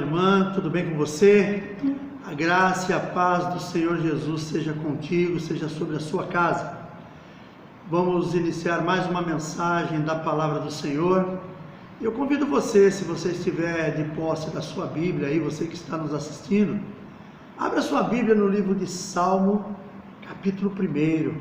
irmã, tudo bem com você? A graça e a paz do Senhor Jesus seja contigo, seja sobre a sua casa. Vamos iniciar mais uma mensagem da palavra do Senhor. Eu convido você, se você estiver de posse da sua Bíblia, aí você que está nos assistindo, abra sua Bíblia no livro de Salmo, capítulo 1.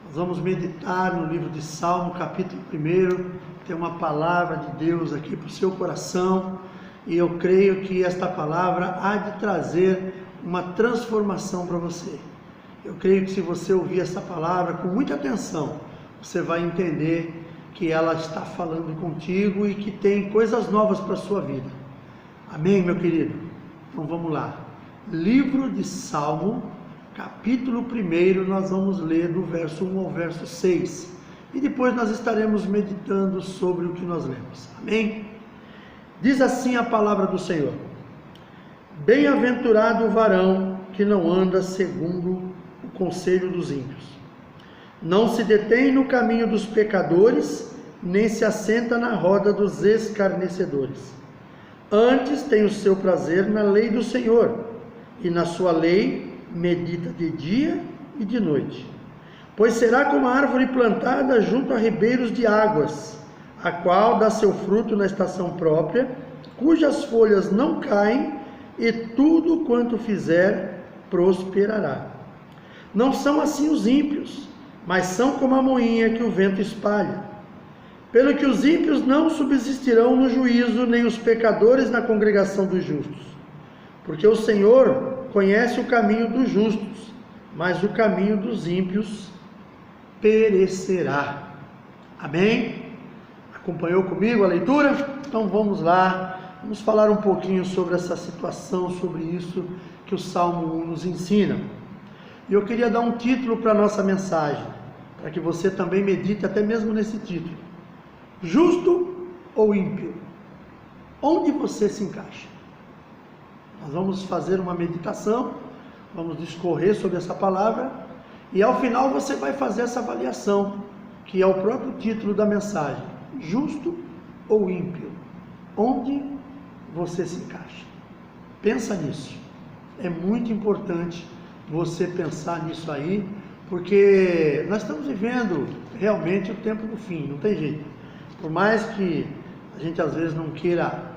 Nós vamos meditar no livro de Salmo, capítulo 1. Tem uma palavra de Deus aqui para o seu coração. E eu creio que esta palavra há de trazer uma transformação para você. Eu creio que se você ouvir essa palavra com muita atenção, você vai entender que ela está falando contigo e que tem coisas novas para a sua vida. Amém, meu querido? Então vamos lá. Livro de Salmo, capítulo 1, nós vamos ler do verso 1 ao verso 6. E depois nós estaremos meditando sobre o que nós lemos. Amém? Diz assim a palavra do Senhor: Bem-aventurado o varão que não anda segundo o conselho dos ímpios, não se detém no caminho dos pecadores, nem se assenta na roda dos escarnecedores. Antes tem o seu prazer na lei do Senhor, e na sua lei medita de dia e de noite. Pois será como a árvore plantada junto a ribeiros de águas, a qual dá seu fruto na estação própria, cujas folhas não caem, e tudo quanto fizer prosperará. Não são assim os ímpios, mas são como a moinha que o vento espalha. Pelo que os ímpios não subsistirão no juízo, nem os pecadores na congregação dos justos. Porque o Senhor conhece o caminho dos justos, mas o caminho dos ímpios perecerá. Amém? Acompanhou comigo a leitura? Então vamos lá, vamos falar um pouquinho sobre essa situação, sobre isso que o Salmo 1 nos ensina. E eu queria dar um título para a nossa mensagem, para que você também medite até mesmo nesse título: Justo ou ímpio? Onde você se encaixa? Nós vamos fazer uma meditação, vamos discorrer sobre essa palavra, e ao final você vai fazer essa avaliação, que é o próprio título da mensagem: Justo ou ímpio? Onde você se encaixa? Pensa nisso. É muito importante você pensar nisso aí, porque nós estamos vivendo realmente o tempo do fim, não tem jeito. Por mais que a gente às vezes não queira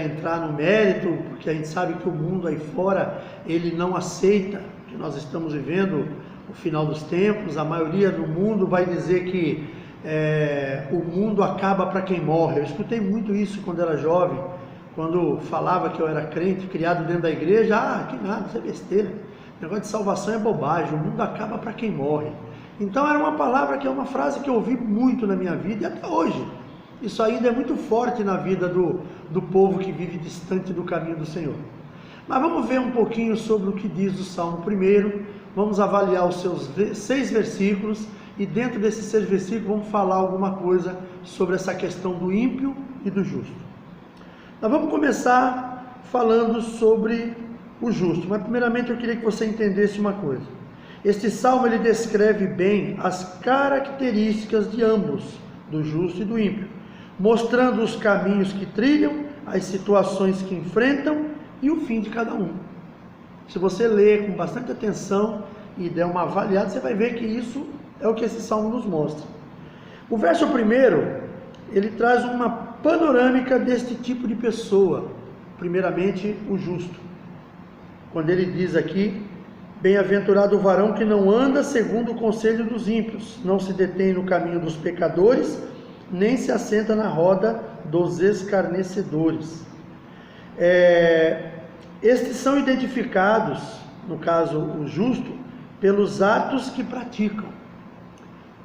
entrar no mérito, porque a gente sabe que o mundo aí fora, ele não aceita que nós estamos vivendo o final dos tempos. A maioria do mundo vai dizer que o mundo acaba para quem morre. Eu escutei muito isso quando era jovem, quando falava que eu era crente, criado dentro da igreja. Que nada, isso é besteira, o negócio de salvação é bobagem, o mundo acaba para quem morre. Então era uma palavra, que é uma frase que eu ouvi muito na minha vida, e até hoje isso ainda é muito forte na vida do povo que vive distante do caminho do Senhor. Mas vamos ver um pouquinho sobre o que diz o Salmo 1. Vamos avaliar os seus 6 versículos, e dentro desses 6 versículos vamos falar alguma coisa sobre essa questão do ímpio e do justo. Nós vamos começar falando sobre o justo, mas primeiramente eu queria que você entendesse uma coisa. Este salmo ele descreve bem as características de ambos, do justo e do ímpio, mostrando os caminhos que trilham, as situações que enfrentam e o fim de cada um. Se você ler com bastante atenção e der uma avaliada, você vai ver que isso é o que esse salmo nos mostra. O verso 1, ele traz uma panorâmica deste tipo de pessoa. Primeiramente, o justo. Quando ele diz aqui: Bem-aventurado o varão que não anda segundo o conselho dos ímpios, não se detém no caminho dos pecadores, nem se assenta na roda dos escarnecedores. Estes são identificados, no caso o justo, pelos atos que praticam.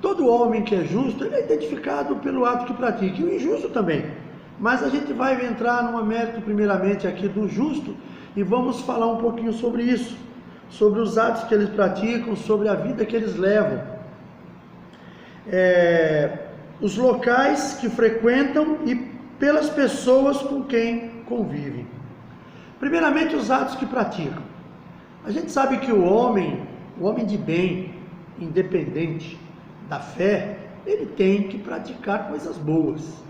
Todo homem que é justo, ele é identificado pelo ato que pratica, e o injusto também. Mas a gente vai entrar numa mérito primeiramente aqui do justo, e vamos falar um pouquinho sobre isso, sobre os atos que eles praticam, sobre a vida que eles levam. Os locais que frequentam e pelas pessoas com quem convivem. Primeiramente, os atos que praticam. A gente sabe que o homem de bem, independente da fé, ele tem que praticar coisas boas.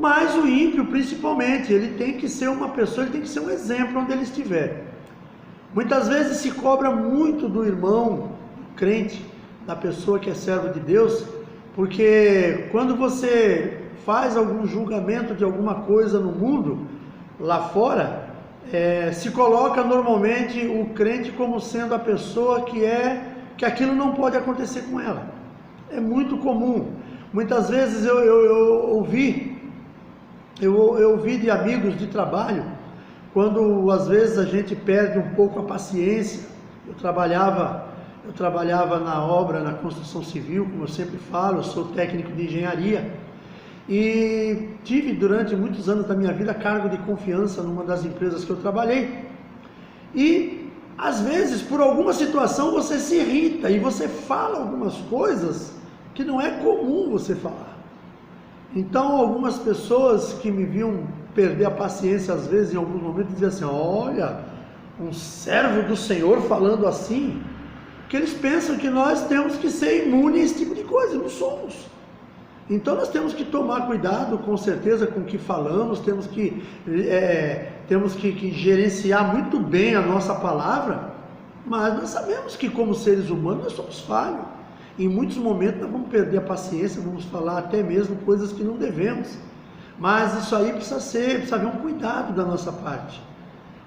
Mas o ímpio, principalmente, ele tem que ser uma pessoa, ele tem que ser um exemplo onde ele estiver. Muitas vezes se cobra muito do irmão crente, da pessoa que é servo de Deus, porque quando você faz algum julgamento de alguma coisa no mundo, lá fora, se coloca normalmente o crente como sendo a pessoa que aquilo não pode acontecer com ela. É muito comum. Muitas vezes eu ouvi de amigos de trabalho, quando às vezes a gente perde um pouco a paciência. Eu trabalhava na obra, na construção civil, como eu sempre falo, eu sou técnico de engenharia, e tive durante muitos anos da minha vida cargo de confiança numa das empresas que eu trabalhei, e às vezes por alguma situação você se irrita e você fala algumas coisas que não é comum você falar. Então algumas pessoas que me viam perder a paciência às vezes em alguns momentos diziam assim: olha, um servo do Senhor falando assim, que eles pensam que nós temos que ser imunes a esse tipo de coisa, não somos. Então nós temos que tomar cuidado, com certeza, com o que falamos, temos que gerenciar muito bem a nossa palavra, mas nós sabemos que como seres humanos nós somos falhos. Em muitos momentos nós vamos perder a paciência, vamos falar até mesmo coisas que não devemos, mas isso aí precisa haver um cuidado da nossa parte,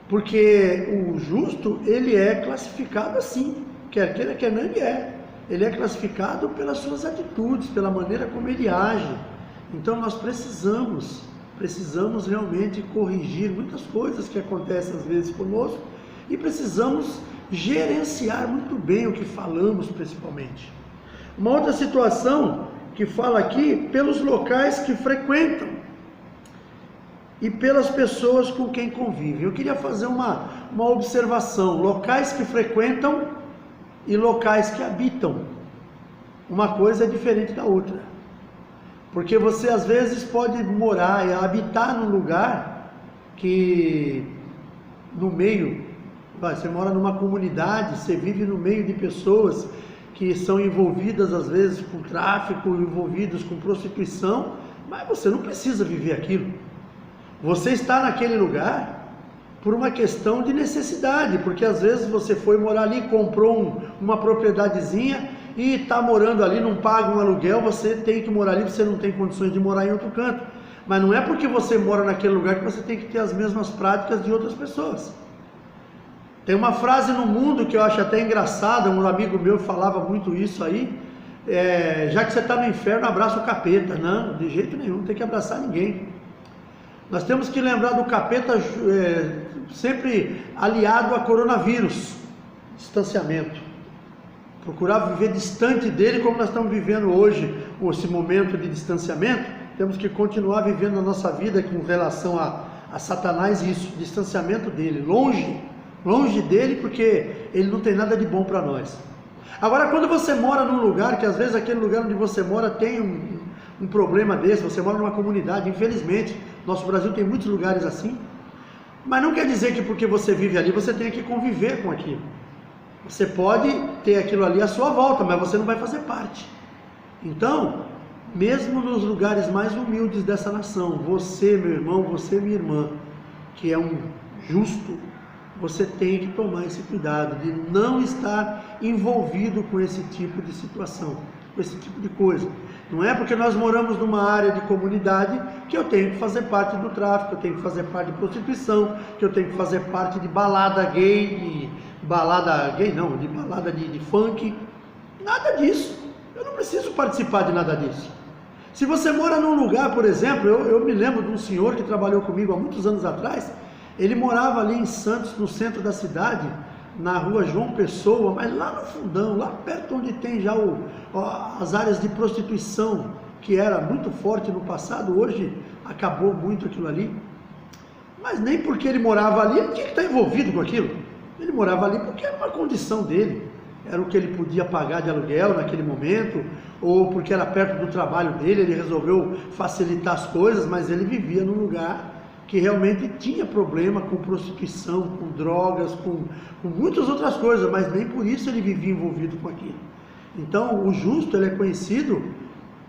porque o justo, ele é classificado assim, quer queira, quer não, ele é classificado pelas suas atitudes, pela maneira como ele age. Então nós precisamos realmente corrigir muitas coisas que acontecem às vezes conosco, e precisamos gerenciar muito bem o que falamos, principalmente. Uma outra situação que fala aqui, pelos locais que frequentam e pelas pessoas com quem convivem. Eu queria fazer uma observação: locais que frequentam e locais que habitam. Uma coisa é diferente da outra, porque você às vezes pode morar e habitar num lugar que no meio, você mora numa comunidade, você vive no meio de pessoas que são envolvidas às vezes com tráfico, envolvidos com prostituição, mas você não precisa viver aquilo. Você está naquele lugar por uma questão de necessidade, porque às vezes você foi morar ali, comprou uma propriedadezinha e está morando ali, não paga um aluguel, você tem que morar ali, você não tem condições de morar em outro canto. Mas não é porque você mora naquele lugar que você tem que ter as mesmas práticas de outras pessoas. Tem uma frase no mundo que eu acho até engraçada, um amigo meu falava muito isso aí: já que você está no inferno, abraça o capeta. Não, de jeito nenhum, não tem que abraçar ninguém. Nós temos que lembrar do capeta sempre aliado a coronavírus, distanciamento. Procurar viver distante dele, como nós estamos vivendo hoje, esse momento de distanciamento. Temos que continuar vivendo a nossa vida com relação a Satanás, isso, distanciamento dele, longe dele, porque ele não tem nada de bom para nós. Agora, quando você mora num lugar, que às vezes aquele lugar onde você mora tem um problema desse, você mora numa comunidade, infelizmente, nosso Brasil tem muitos lugares assim, mas não quer dizer que porque você vive ali, você tem que conviver com aquilo. Você pode ter aquilo ali à sua volta, mas você não vai fazer parte. Então, mesmo nos lugares mais humildes dessa nação, você, meu irmão, você, minha irmã, que é um justo, você tem que tomar esse cuidado de não estar envolvido com esse tipo de situação, com esse tipo de coisa. Não é porque nós moramos numa área de comunidade que eu tenho que fazer parte do tráfico, eu tenho que fazer parte de prostituição, que eu tenho que fazer parte de balada gay, de balada de funk. Nada disso. Eu não preciso participar de nada disso. Se você mora num lugar, por exemplo, eu me lembro de um senhor que trabalhou comigo há muitos anos atrás. Ele morava ali em Santos, no centro da cidade, na rua João Pessoa, mas lá no fundão, lá perto onde tem já as áreas de prostituição, que era muito forte no passado, hoje acabou muito aquilo ali. Mas nem porque ele morava ali, ele tinha que estar envolvido com aquilo. Ele morava ali porque era uma condição dele, era o que ele podia pagar de aluguel naquele momento, ou porque era perto do trabalho dele, ele resolveu facilitar as coisas, mas ele vivia num lugar que realmente tinha problema com prostituição, com drogas, com muitas outras coisas, mas nem por isso ele vivia envolvido com aquilo. Então, o justo, ele é conhecido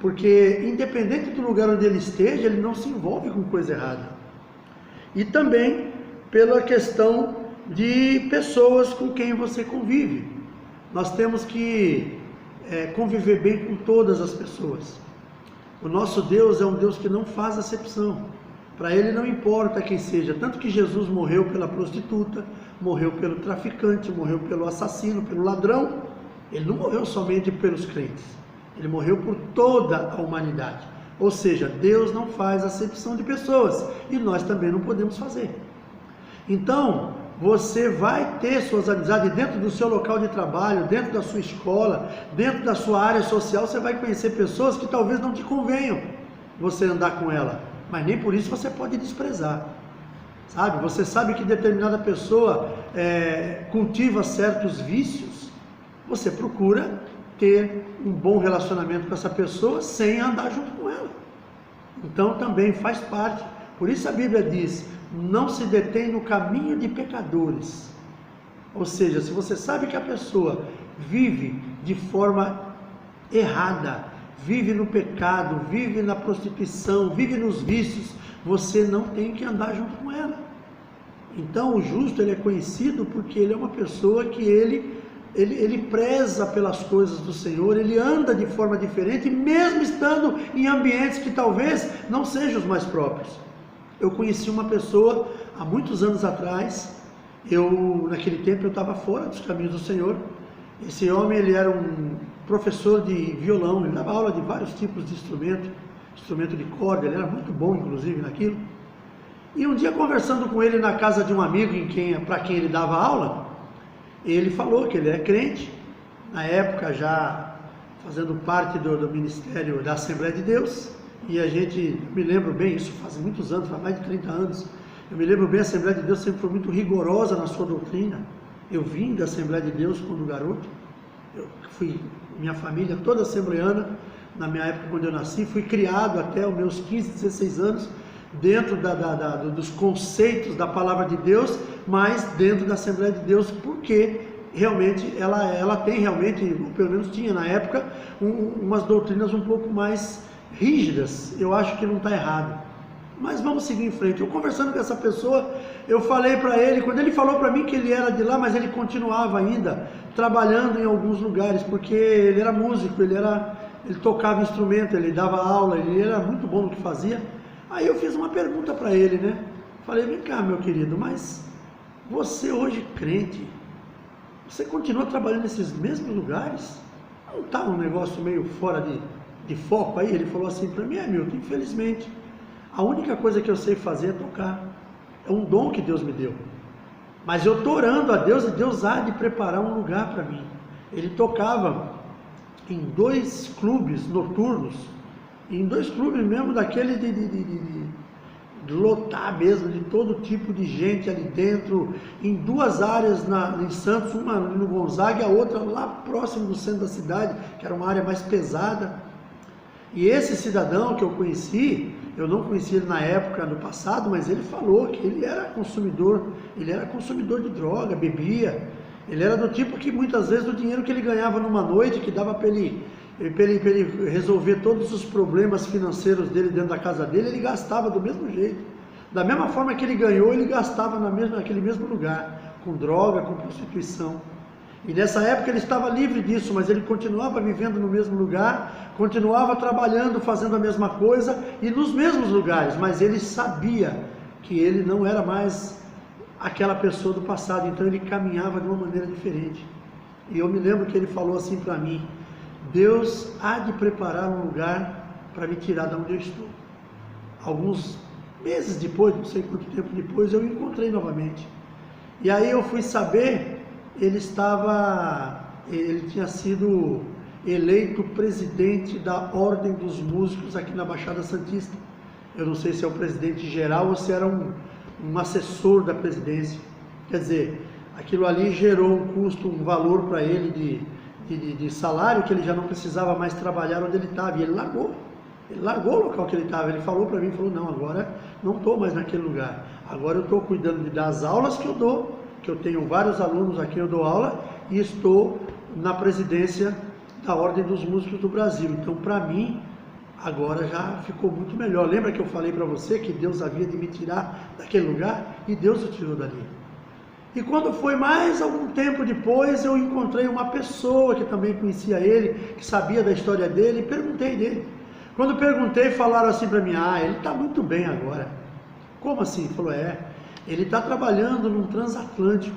porque independente do lugar onde ele esteja, ele não se envolve com coisa errada. E também pela questão de pessoas com quem você convive. Nós temos que conviver bem com todas as pessoas. O nosso Deus é um Deus que não faz acepção. Para ele não importa quem seja, tanto que Jesus morreu pela prostituta, morreu pelo traficante, morreu pelo assassino, pelo ladrão. Ele não morreu somente pelos crentes, ele morreu por toda a humanidade. Ou seja, Deus não faz acepção de pessoas e nós também não podemos fazer. Então, você vai ter suas amizades dentro do seu local de trabalho, dentro da sua escola, dentro da sua área social. Você vai conhecer pessoas que talvez não te convenham você andar com ela, mas nem por isso você pode desprezar, sabe? Você sabe que determinada pessoa cultiva certos vícios, você procura ter um bom relacionamento com essa pessoa sem andar junto com ela. Então também faz parte. Por isso a Bíblia diz: não se detém no caminho de pecadores. Ou seja, se você sabe que a pessoa vive de forma errada, vive no pecado, vive na prostituição, vive nos vícios, você não tem que andar junto com ela. Então o justo, ele é conhecido porque ele é uma pessoa que ele preza pelas coisas do Senhor, ele anda de forma diferente, mesmo estando em ambientes que talvez não sejam os mais próprios. Eu conheci uma pessoa há muitos anos atrás, naquele tempo eu estava fora dos caminhos do Senhor. Esse homem, ele era um professor de violão, ele dava aula de vários tipos de instrumento de corda, ele era muito bom inclusive naquilo. E um dia, conversando com ele na casa de um amigo para quem ele dava aula, ele falou que ele é crente, na época já fazendo parte do ministério da Assembleia de Deus. E me lembro bem, isso faz muitos anos, faz mais de 30 anos, eu me lembro bem, a Assembleia de Deus sempre foi muito rigorosa na sua doutrina. Eu vim da Assembleia de Deus quando garoto, minha família toda assembleana, na minha época quando eu nasci, fui criado até os meus 15, 16 anos, dentro dos conceitos da Palavra de Deus, mas dentro da Assembleia de Deus, porque realmente ela tem realmente, ou pelo menos tinha na época, umas doutrinas um pouco mais rígidas. Eu acho que não está errado, mas vamos seguir em frente. Eu conversando com essa pessoa, eu falei para ele, quando ele falou para mim que ele era de lá, mas ele continuava ainda trabalhando em alguns lugares, porque ele era músico, ele tocava instrumento, ele dava aula, ele era muito bom no que fazia. Aí eu fiz uma pergunta para ele, né? Falei: vem cá, meu querido, mas você hoje crente, você continua trabalhando nesses mesmos lugares? Não está um negócio meio fora de foco aí? Ele falou assim para mim: Milton, infelizmente, a única coisa que eu sei fazer é tocar. É um dom que Deus me deu. Mas eu estou orando a Deus e Deus há de preparar um lugar para mim. Ele tocava em 2 clubes noturnos, em 2 clubes mesmo, daquele de lotar mesmo, de todo tipo de gente ali dentro, em 2 áreas em Santos, uma no Gonzaga e a outra lá próximo do centro da cidade, que era uma área mais pesada. E esse cidadão que eu conheci, eu não conheci ele na época, no passado, mas ele falou que ele era consumidor de droga, bebia. Ele era do tipo que muitas vezes o dinheiro que ele ganhava numa noite, que dava para ele resolver todos os problemas financeiros dele dentro da casa dele, ele gastava do mesmo jeito. Da mesma forma que ele ganhou, ele gastava naquele mesmo lugar, com droga, com prostituição. E nessa época ele estava livre disso, mas ele continuava vivendo no mesmo lugar, continuava trabalhando, fazendo a mesma coisa e nos mesmos lugares, mas ele sabia que ele não era mais aquela pessoa do passado, então ele caminhava de uma maneira diferente. E eu me lembro que ele falou assim para mim: Deus há de preparar um lugar para me tirar de onde eu estou. Alguns meses depois, não sei quanto tempo depois, eu o encontrei novamente. E aí eu fui saber, ele tinha sido eleito presidente da Ordem dos Músicos aqui na Baixada Santista. Eu não sei se é o presidente geral ou se era um assessor da presidência. Quer dizer, aquilo ali gerou um custo, um valor para ele de salário, que ele já não precisava mais trabalhar onde ele estava, e ele largou o local que ele estava. Ele falou para mim, não, agora não estou mais naquele lugar, agora eu estou cuidando das aulas que eu dou, que eu tenho vários alunos aqui, eu dou aula, e estou na presidência da Ordem dos Músicos do Brasil. Então, para mim, agora já ficou muito melhor. Lembra que eu falei para você que Deus havia de me tirar daquele lugar? E Deus o tirou dali. E quando foi mais algum tempo depois, eu encontrei uma pessoa que também conhecia ele, que sabia da história dele, e perguntei dele. Quando perguntei, falaram assim para mim: ah, ele está muito bem agora. Como assim? Ele falou: ele está trabalhando num transatlântico,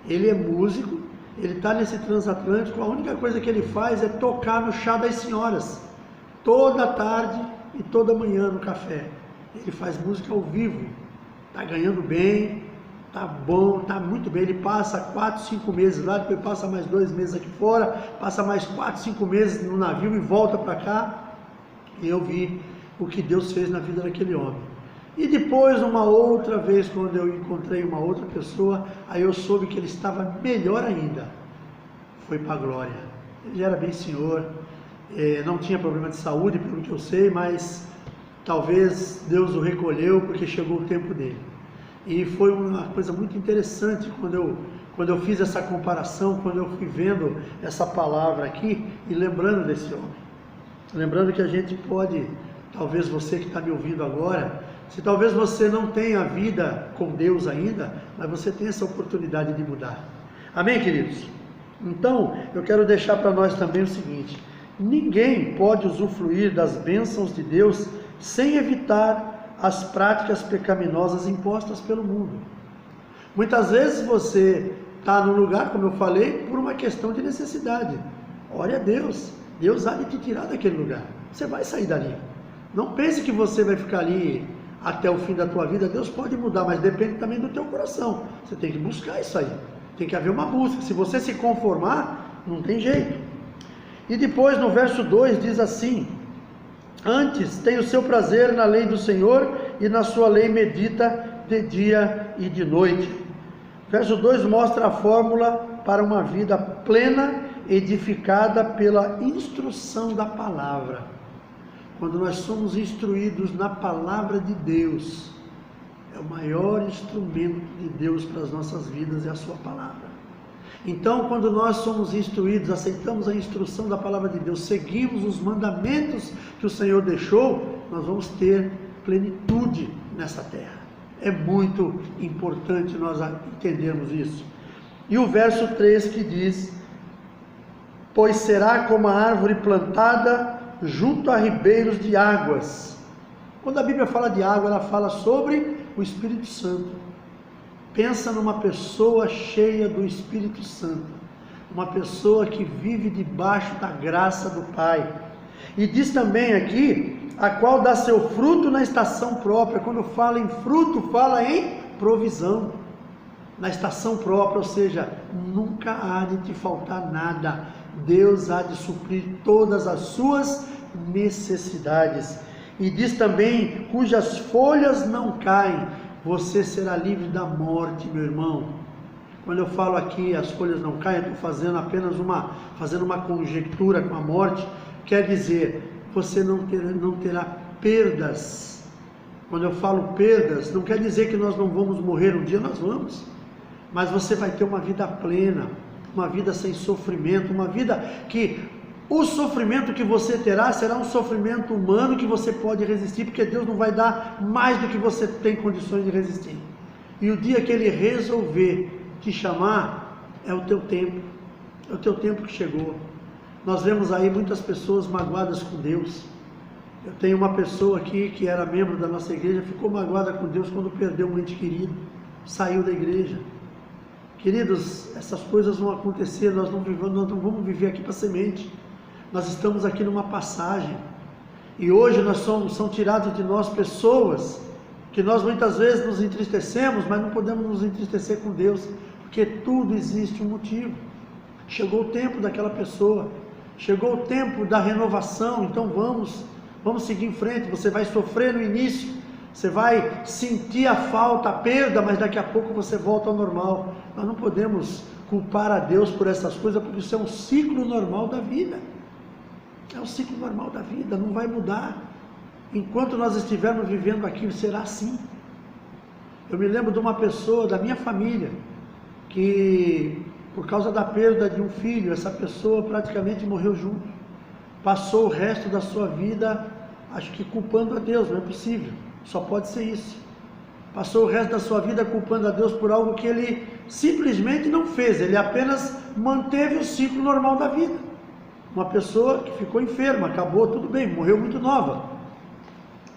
ele é músico, ele está nesse transatlântico, a única coisa que ele faz é tocar no chá das senhoras, toda tarde e toda manhã no café. Ele faz música ao vivo, está ganhando bem, tá bom, tá muito bem. Ele passa 4, 5 meses lá, depois passa mais 2 meses aqui fora, passa mais 4, 5 meses no navio e volta para cá. E eu vi o que Deus fez na vida daquele homem. E depois, uma outra vez, quando eu encontrei uma outra pessoa, aí eu soube que ele estava melhor ainda. Foi para a glória. Ele era bem senhor, não tinha problema de saúde, pelo que eu sei, mas talvez Deus o recolheu porque chegou o tempo dele. E foi uma coisa muito interessante quando eu fiz essa comparação, quando eu fui vendo essa palavra aqui e lembrando desse homem. Lembrando que a gente pode, talvez você que está me ouvindo agora, se talvez você não tenha vida com Deus ainda, mas você tem essa oportunidade de mudar. Amém, queridos? Então, eu quero deixar para nós também o seguinte: ninguém pode usufruir das bênçãos de Deus sem evitar as práticas pecaminosas impostas pelo mundo. Muitas vezes você está no lugar, como eu falei, por uma questão de necessidade. Ore a Deus, Deus há de te tirar daquele lugar, você vai sair dali. Não pense que você vai ficar ali até o fim da tua vida. Deus pode mudar, mas depende também do teu coração. Você tem que buscar isso aí, tem que haver uma busca. Se você se conformar, não tem jeito. E depois no verso 2 diz assim: antes tem o seu prazer na lei do Senhor, e na sua lei medita de dia e de noite. Verso 2 mostra a fórmula para uma vida plena, edificada pela instrução da palavra. Quando nós somos instruídos na palavra de Deus, é o maior instrumento de Deus para as nossas vidas, é a sua palavra. Então, quando nós somos instruídos, aceitamos a instrução da palavra de Deus, seguimos os mandamentos que o Senhor deixou, nós vamos ter plenitude nessa terra. É muito importante nós entendermos isso. E o verso 3 que diz: pois será como a árvore plantada junto a ribeiros de águas. Quando a Bíblia fala de água, ela fala sobre o Espírito Santo. Pensa numa pessoa cheia do Espírito Santo, uma pessoa que vive debaixo da graça do Pai. E diz também aqui: a qual dá seu fruto na estação própria. Quando fala em fruto, fala em provisão. Na estação própria, ou seja, nunca há de te faltar nada. Deus há de suprir todas as suas necessidades. E diz também: cujas folhas não caem, você será livre da morte, meu irmão. Quando eu falo aqui as folhas não caem, eu estou fazendo apenas uma conjectura com a morte. Quer dizer, você não terá perdas. Quando eu falo perdas, não quer dizer que nós não vamos morrer um dia, nós vamos. Mas você vai ter uma vida plena, uma vida sem sofrimento, uma vida que o sofrimento que você terá será um sofrimento humano que você pode resistir, porque Deus não vai dar mais do que você tem condições de resistir. E o dia que Ele resolver te chamar, é o teu tempo que chegou. Nós vemos aí muitas pessoas magoadas com Deus. Eu tenho uma pessoa aqui que era membro da nossa igreja, ficou magoada com Deus quando perdeu um ente querido, saiu da igreja. Queridos, essas coisas vão acontecer, nós não vamos viver aqui para semente. Nós estamos aqui numa passagem. E hoje são tirados de nós pessoas que nós muitas vezes nos entristecemos, mas não podemos nos entristecer com Deus, porque tudo existe um motivo. Chegou o tempo daquela pessoa, chegou o tempo da renovação, então vamos seguir em frente. Você vai sofrer no início, você vai sentir a falta, a perda, mas daqui a pouco você volta ao normal. Nós não podemos culpar a Deus por essas coisas, porque isso é um ciclo normal da vida. É um ciclo normal da vida, não vai mudar. Enquanto nós estivermos vivendo aqui, será assim. Eu me lembro de uma pessoa da minha família, que por causa da perda de um filho, essa pessoa praticamente morreu junto. Passou o resto da sua vida Acho que culpando a Deus, não é possível. Só pode ser isso. Passou o resto da sua vida culpando a Deus por algo que ele simplesmente não fez. Ele apenas manteve o ciclo normal da vida. Uma pessoa que ficou enferma, acabou, tudo bem, morreu muito nova.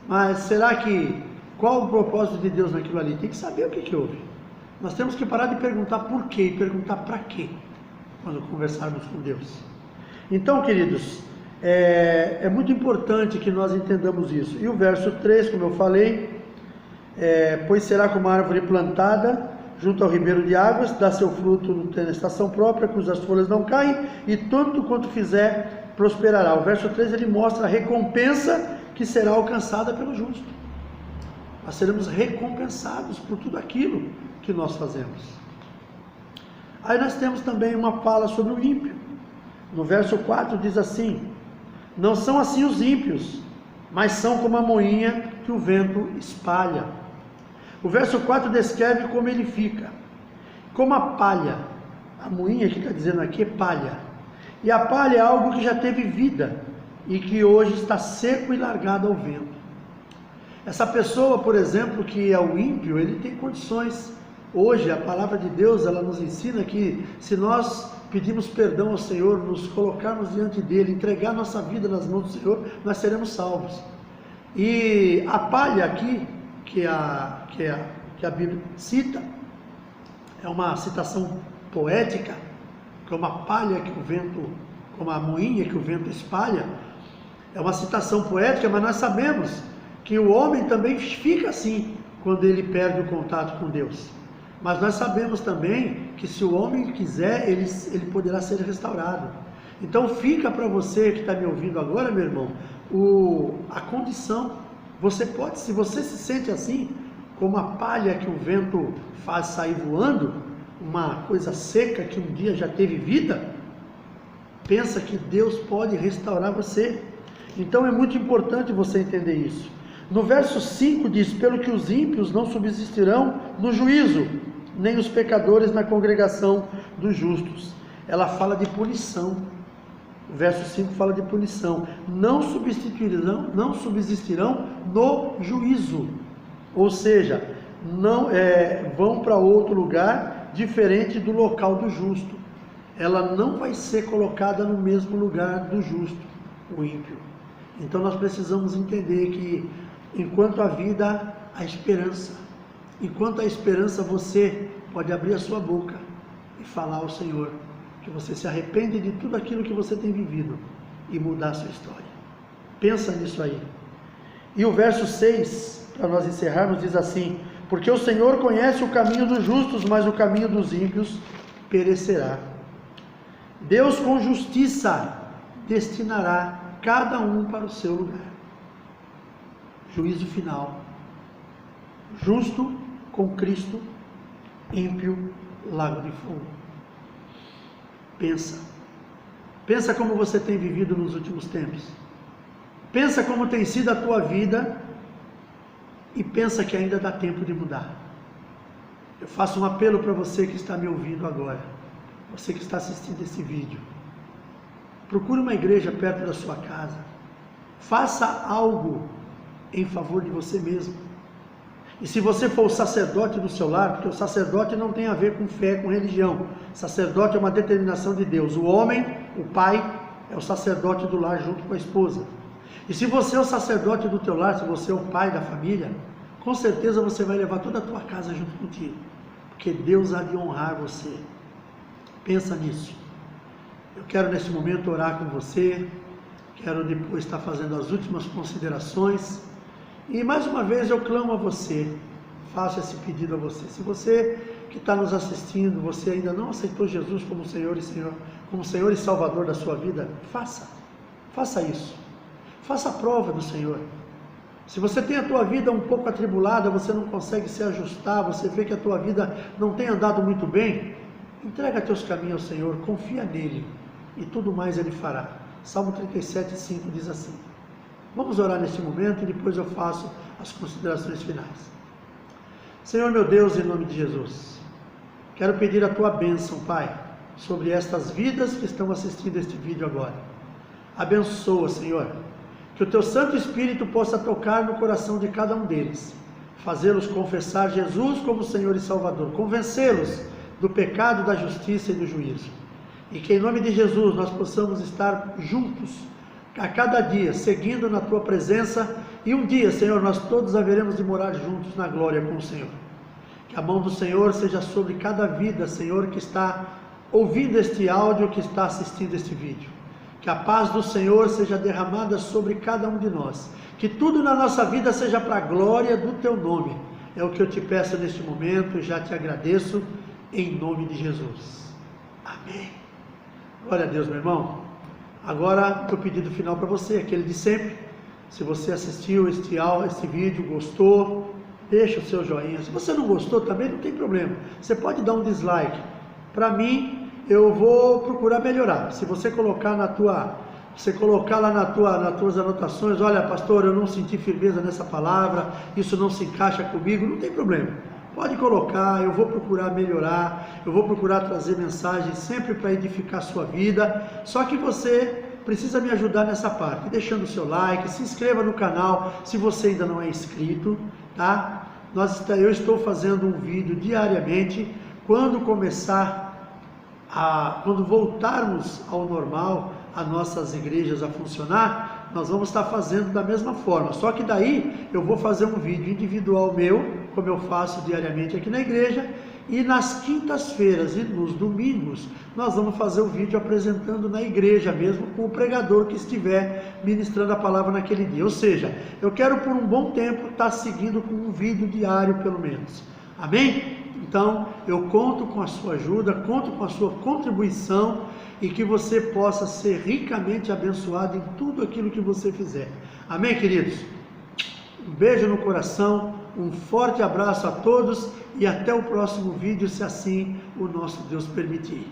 Mas será que, qual o propósito de Deus naquilo ali? Tem que saber o que houve. Nós temos que parar de perguntar por quê e perguntar para quê, quando conversarmos com Deus. Então, queridos, é muito importante que nós entendamos isso. E o verso 3, como eu falei, pois será como uma árvore plantada junto ao ribeiro de águas, dá seu fruto na estação própria, cujas folhas não caem, e tanto quanto fizer, prosperará. O verso 3, ele mostra a recompensa que será alcançada pelo justo. Nós seremos recompensados por tudo aquilo que nós fazemos. Aí nós temos também uma fala sobre o ímpio. No verso 4 diz assim: não são assim os ímpios, mas são como a moinha que o vento espalha. O verso 4 descreve como ele fica, como a palha. A moinha que está dizendo aqui é palha. E a palha é algo que já teve vida e que hoje está seco e largado ao vento. Essa pessoa, por exemplo, que é o ímpio, ele tem condições. Hoje a palavra de Deus, ela nos ensina que se nós pedirmos perdão ao Senhor, nos colocarmos diante dele, entregar nossa vida nas mãos do Senhor, nós seremos salvos. E a palha aqui, que a Bíblia cita, é uma citação poética, como a palha que o vento, como a moinha que o vento espalha, é uma citação poética, mas nós sabemos que o homem também fica assim, quando ele perde o contato com Deus. Mas nós sabemos também que se o homem quiser, ele poderá ser restaurado. Então fica para você que está me ouvindo agora, meu irmão, a condição. Você pode, se você se sente assim, como a palha que o vento faz sair voando, uma coisa seca que um dia já teve vida, pensa que Deus pode restaurar você. Então é muito importante você entender isso. No verso 5 diz: pelo que os ímpios não subsistirão no juízo, nem os pecadores na congregação dos justos. Ela fala de punição. O verso 5 fala de punição. Não subsistirão no juízo. Ou seja, não vão para outro lugar diferente do local do justo. Ela não vai ser colocada no mesmo lugar do justo, o ímpio. Então nós precisamos entender que enquanto há vida, há esperança. Enquanto há esperança, você pode abrir a sua boca e falar ao Senhor que você se arrepende de tudo aquilo que você tem vivido e mudar a sua história. Pensa nisso aí. E o verso 6, para nós encerrarmos, diz assim: porque o Senhor conhece o caminho dos justos, mas o caminho dos ímpios perecerá. Deus com justiça destinará cada um para o seu lugar. Juízo final. Justo com Cristo, ímpio, lago de fogo. Pensa como você tem vivido nos últimos tempos. Pensa como tem sido a tua vida e pensa que ainda dá tempo de mudar. Eu faço um apelo para você que está me ouvindo agora, você que está assistindo esse vídeo. Procure uma igreja perto da sua casa. Faça algo em favor de você mesmo. E se você for o sacerdote do seu lar, porque o sacerdote não tem a ver com fé, com religião. Sacerdote é uma determinação de Deus. O homem, o pai, é o sacerdote do lar junto com a esposa. E se você é o sacerdote do teu lar, se você é o pai da família, com certeza você vai levar toda a tua casa junto contigo. Porque Deus há de honrar você. Pensa nisso. Eu quero nesse momento orar com você. Quero depois estar fazendo as últimas considerações. E mais uma vez eu clamo a você, faço esse pedido a você. Se você que está nos assistindo, você ainda não aceitou Jesus como Senhor e Salvador da sua vida, faça isso. Faça a prova do Senhor. Se você tem a tua vida um pouco atribulada, você não consegue se ajustar, você vê que a tua vida não tem andado muito bem, entrega teus caminhos ao Senhor, confia nele e tudo mais ele fará. Salmo 37:5 diz assim. Vamos orar neste momento e depois eu faço as considerações finais. Senhor meu Deus, em nome de Jesus, quero pedir a tua bênção, Pai, sobre estas vidas que estão assistindo este vídeo agora. Abençoa, Senhor, Que o teu Santo Espírito possa tocar no coração de cada um deles, fazê-los confessar Jesus como Senhor e Salvador, convencê-los do pecado, da justiça e do juízo. E que em nome de Jesus nós possamos estar juntos a cada dia, seguindo na tua presença, e um dia, Senhor, nós todos haveremos de morar juntos na glória com o Senhor. Que a mão do Senhor seja sobre cada vida, Senhor, que está ouvindo este áudio, que está assistindo este vídeo. Que a paz do Senhor seja derramada sobre cada um de nós. Que tudo na nossa vida seja para a glória do teu nome. É o que eu te peço neste momento e já te agradeço em nome de Jesus. Amém. Glória a Deus, meu irmão. Agora, o pedido final para você, aquele de sempre. Se você assistiu este vídeo, gostou, deixa o seu joinha. Se você não gostou também, não tem problema. Você pode dar um dislike. Para mim, eu vou procurar melhorar. Se você colocar lá nas tuas anotações, olha, pastor, eu não senti firmeza nessa palavra, isso não se encaixa comigo, não tem problema. Pode colocar, eu vou procurar melhorar, eu vou procurar trazer mensagens sempre para edificar a sua vida. Só que você precisa me ajudar nessa parte, deixando o seu like, se inscreva no canal se você ainda não é inscrito, tá? Eu estou fazendo um vídeo diariamente. Quando voltarmos ao normal, as nossas igrejas a funcionar, nós vamos estar fazendo da mesma forma, só que daí eu vou fazer um vídeo individual meu, como eu faço diariamente aqui na igreja, e nas quintas-feiras e nos domingos nós vamos fazer o vídeo apresentando na igreja mesmo, com o pregador que estiver ministrando a palavra naquele dia. Ou seja, eu quero por um bom tempo estar seguindo com um vídeo diário pelo menos. Amém? Então, eu conto com a sua ajuda, conto com a sua contribuição e que você possa ser ricamente abençoado em tudo aquilo que você fizer. Amém, queridos? Um beijo no coração, um forte abraço a todos e até o próximo vídeo, se assim o nosso Deus permitir.